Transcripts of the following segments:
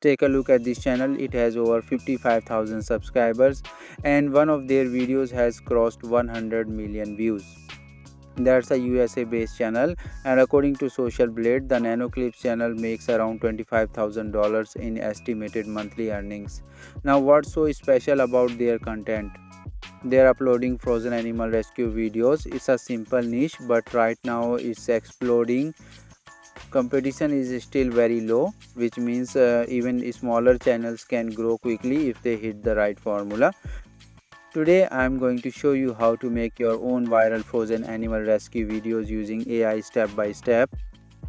Take a look at this channel. It has over 55,000 subscribers and one of their videos has crossed 100 million views. That's a USA based channel, and according to Social Blade, the Nano Clips channel makes around $25,000 in estimated monthly earnings. Now, what's so special about their content? They're uploading frozen animal rescue videos. It's a simple niche, but right now it's exploding. Competition is still very low, which means even smaller channels can grow quickly if they hit the right formula. Today I am going to show you how to make your own viral frozen animal rescue videos using AI step by step.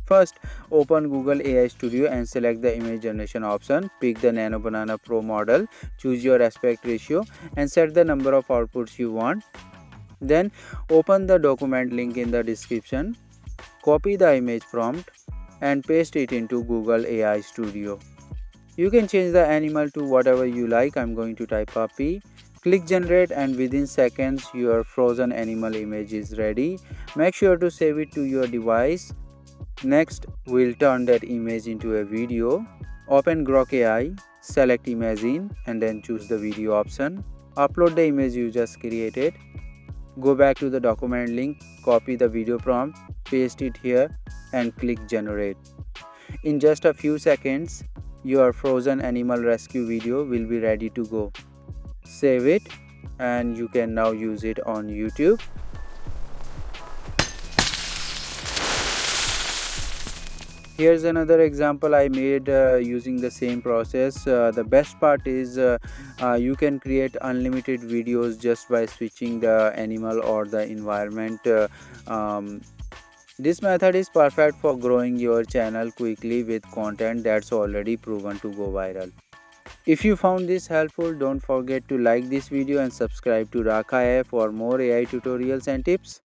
First, open Google AI Studio and select the image generation option. Pick the Nano Banana Pro model, choose your aspect ratio and set the number of outputs you want. Then open the document link in the description. Copy the image prompt and paste it into Google AI Studio. You can change the animal to whatever you like. I'm going to type puppy. Click generate and within seconds your frozen animal image is ready. Make sure to save it to your device. Next, we'll turn that image into a video. Open Grok AI, select imagine and then choose the video option. Upload the image you just created. Go back to the document link, copy the video prompt, paste it here and click generate. In just a few seconds, your frozen animal rescue video will be ready to go. Save it and you can now use it on YouTube. Here's another example I made using the same process. The best part is you can create unlimited videos just by switching the animal or the environment. This method is perfect for growing your channel quickly with content that's already proven to go viral. If you found this helpful, don't forget to like this video and subscribe to Rakha AI for more AI tutorials and tips.